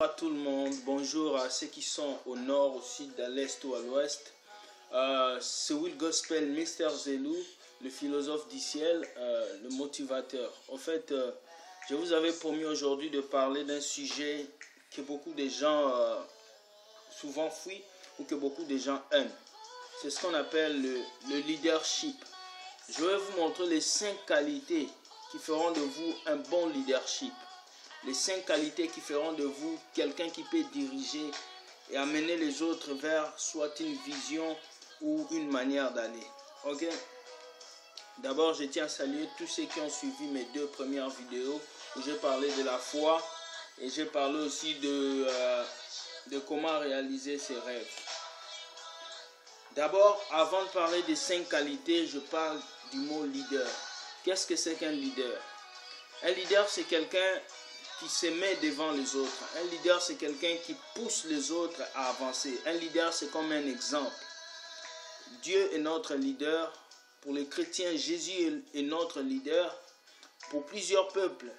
À tout le monde, bonjour à ceux qui sont au nord, au sud, à l'est ou à l'ouest. C'est Will Gospel, Mr. Zelou, le philosophe du ciel, le motivateur. En fait, je vous avais promis aujourd'hui de parler d'un sujet que beaucoup de gens souvent fuient ou que beaucoup de gens aiment. C'est ce qu'on appelle le leadership. Je vais vous montrer les 5 qualités qui feront de vous un bon leadership. Les 5 qualités qui feront de vous quelqu'un qui peut diriger et amener les autres vers soit une vision ou une manière d'aller. Ok? D'abord, je tiens à saluer tous ceux qui ont suivi mes 2 premières vidéos où j'ai parlé de la foi et j'ai parlé aussi de comment réaliser ses rêves. D'abord, avant de parler des 5 qualités, je parle du mot leader. Qu'est-ce que c'est qu'un leader? Un leader, c'est quelqu'un qui se met devant les autres. Un leader, c'est quelqu'un qui pousse les autres à avancer. Un leader, c'est comme un exemple. Dieu est notre leader. Pour les chrétiens, Jésus est notre leader. Pour plusieurs peuples,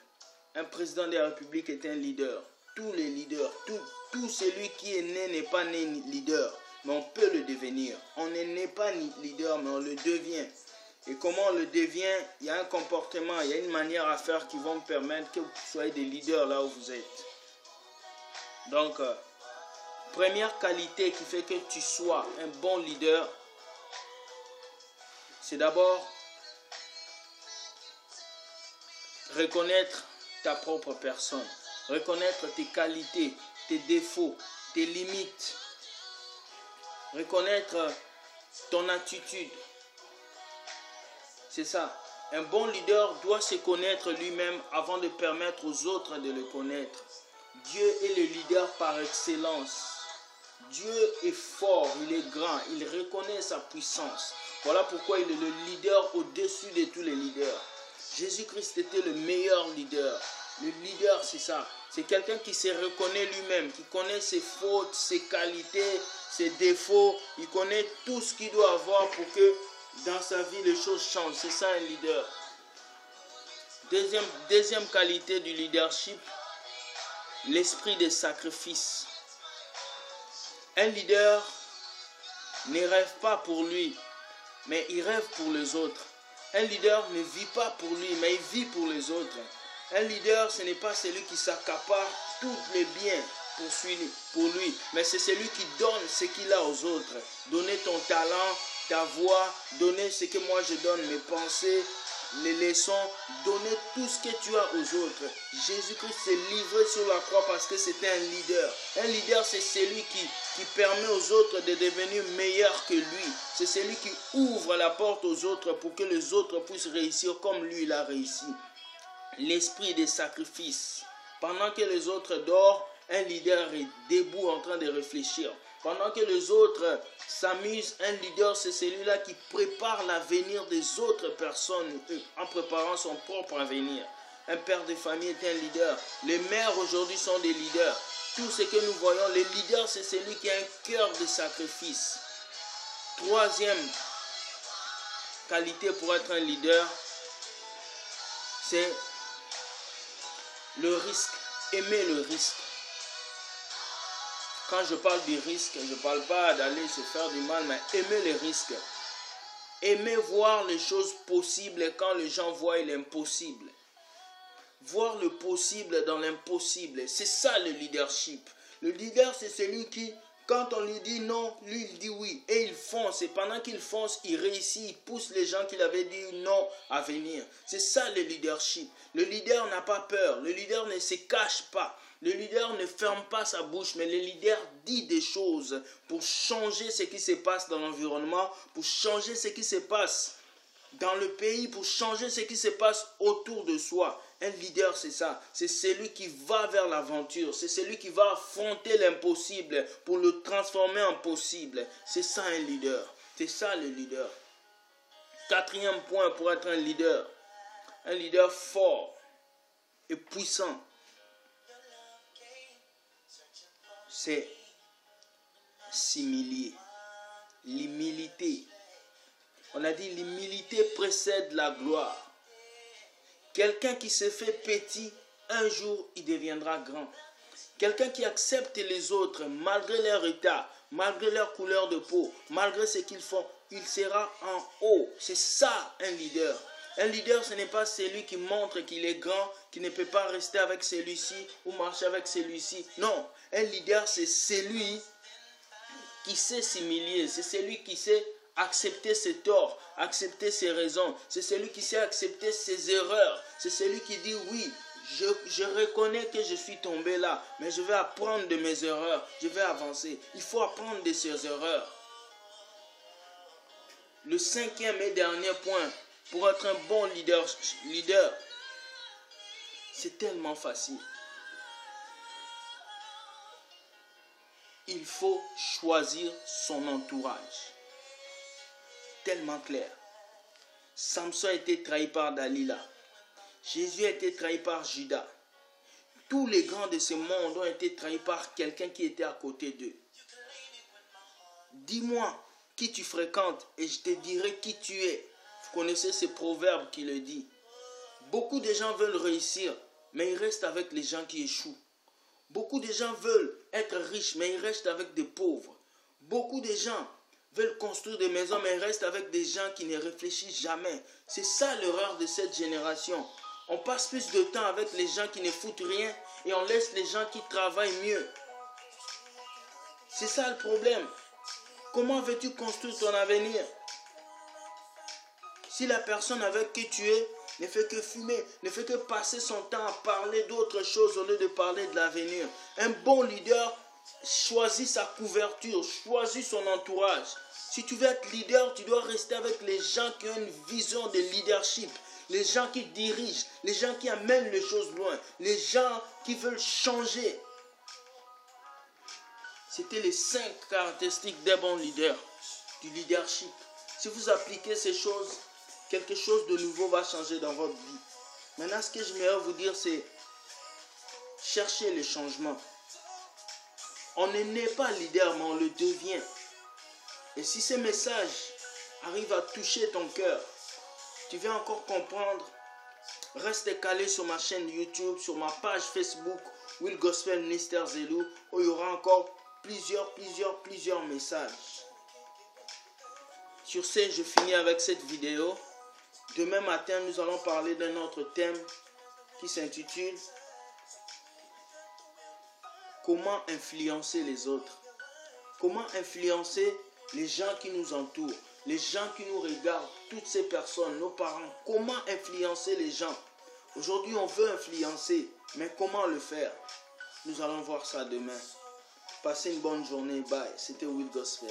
un président de la République est un leader. Tous les leaders, tout celui qui est né n'est pas né leader, mais on peut le devenir. On n'est pas leader, mais on le devient. Et comment on le devient? Il y a un comportement, il y a une manière à faire qui vont permettre que vous soyez des leaders là où vous êtes. Donc, première qualité qui fait que tu sois un bon leader, c'est d'abord reconnaître ta propre personne, reconnaître tes qualités, tes défauts, tes limites, reconnaître ton attitude. C'est ça. Un bon leader doit se connaître lui-même avant de permettre aux autres de le connaître. Dieu est le leader par excellence. Dieu est fort, il est grand, il reconnaît sa puissance. Voilà pourquoi il est le leader au-dessus de tous les leaders. Jésus-Christ était le meilleur leader. Le leader, c'est ça. C'est quelqu'un qui se reconnaît lui-même, qui connaît ses fautes, ses qualités, ses défauts. Il connaît tout ce qu'il doit avoir pour que dans sa vie, les choses changent. C'est ça un leader. Deuxième qualité du leadership, l'esprit de sacrifice. Un leader ne rêve pas pour lui, mais il rêve pour les autres. Un leader ne vit pas pour lui, mais il vit pour les autres. Un leader, ce n'est pas celui qui s'accapare tous les biens pour lui, mais c'est celui qui donne ce qu'il a aux autres. Donner ton talent, ta voix, donner ce que moi je donne, mes pensées, les leçons, donner tout ce que tu as aux autres. Jésus-Christ s'est livré sur la croix parce que c'était un leader. Un leader, c'est celui qui permet aux autres de devenir meilleurs que lui. C'est celui qui ouvre la porte aux autres pour que les autres puissent réussir comme lui il a réussi. L'esprit des sacrifices. Pendant que les autres dorment, un leader est debout en train de réfléchir. Pendant que les autres s'amusent, un leader, c'est celui-là qui prépare l'avenir des autres personnes en préparant son propre avenir. Un père de famille est un leader. Les mères aujourd'hui sont des leaders. Tout ce que nous voyons, les leaders, c'est celui qui a un cœur de sacrifice. Troisième qualité pour être un leader, c'est le risque. Aimer le risque. Quand je parle du risque, je ne parle pas d'aller se faire du mal, mais aimer les risques. Aimer voir les choses possibles quand les gens voient l'impossible. Voir le possible dans l'impossible. C'est ça le leadership. Le leader, c'est celui qui, quand on lui dit non, lui il dit oui. Et il fonce. Et pendant qu'il fonce, il réussit. Il pousse les gens qu'il avait dit non à venir. C'est ça le leadership. Le leader n'a pas peur. Le leader ne se cache pas. Le leader ne ferme pas sa bouche, mais le leader dit des choses pour changer ce qui se passe dans l'environnement, pour changer ce qui se passe dans le pays, pour changer ce qui se passe autour de soi. Un leader, c'est ça. C'est celui qui va vers l'aventure. C'est celui qui va affronter l'impossible pour le transformer en possible. C'est ça un leader. C'est ça le leader. Quatrième point pour être un leader fort et puissant. C'est s'humilier. L'humilité. On a dit l'humilité précède la gloire. Quelqu'un qui se fait petit, un jour il deviendra grand. Quelqu'un qui accepte les autres malgré leur état, malgré leur couleur de peau, malgré ce qu'ils font, il sera en haut. C'est ça un leader. Un leader, ce n'est pas celui qui montre qu'il est grand, qui ne peut pas rester avec celui-ci ou marcher avec celui-ci. Non, un leader, c'est celui qui sait s'humilier, c'est celui qui sait accepter ses torts, accepter ses raisons, c'est celui qui sait accepter ses erreurs, c'est celui qui dit oui, je reconnais que je suis tombé là, mais je vais apprendre de mes erreurs, je vais avancer. Il faut apprendre de ses erreurs. Le cinquième et dernier point, pour être un bon leader, c'est tellement facile. Il faut choisir son entourage. Tellement clair. Samson a été trahi par Dalila. Jésus a été trahi par Judas. Tous les grands de ce monde ont été trahis par quelqu'un qui était à côté d'eux. Dis-moi qui tu fréquentes et je te dirai qui tu es. Vous connaissez ce proverbe qui le dit. Beaucoup de gens veulent réussir, mais ils restent avec les gens qui échouent. Beaucoup de gens veulent être riches, mais ils restent avec des pauvres. Beaucoup de gens veulent construire des maisons, mais ils restent avec des gens qui ne réfléchissent jamais. C'est ça l'erreur de cette génération. On passe plus de temps avec les gens qui ne foutent rien et on laisse les gens qui travaillent mieux. C'est ça le problème. Comment veux-tu construire ton avenir? Si la personne avec qui tu es ne fait que fumer, ne fait que passer son temps à parler d'autre chose au lieu de parler de l'avenir. Un bon leader choisit sa couverture, choisit son entourage. Si tu veux être leader, tu dois rester avec les gens qui ont une vision de leadership, les gens qui dirigent, les gens qui amènent les choses loin, les gens qui veulent changer. C'était les 5 caractéristiques d'un bon leader, du leadership. Si vous appliquez ces choses, quelque chose de nouveau va changer dans votre vie. Maintenant, ce que je vais vous dire, c'est chercher le changement. On ne naît pas leader, mais on le devient. Et si ces messages arrivent à toucher ton cœur, tu vas encore comprendre. Reste calé sur ma chaîne YouTube, sur ma page Facebook, Will Gospel Ministère Zelou, où il y aura encore plusieurs messages. Sur ce, je finis avec cette vidéo. Demain matin, nous allons parler d'un autre thème qui s'intitule « Comment influencer les autres ?» Comment influencer les gens qui nous entourent, les gens qui nous regardent, toutes ces personnes, nos parents. Comment influencer les gens? Aujourd'hui, on veut influencer, mais comment le faire? Nous allons voir ça demain. Passez une bonne journée. Bye. C'était Will Gospel.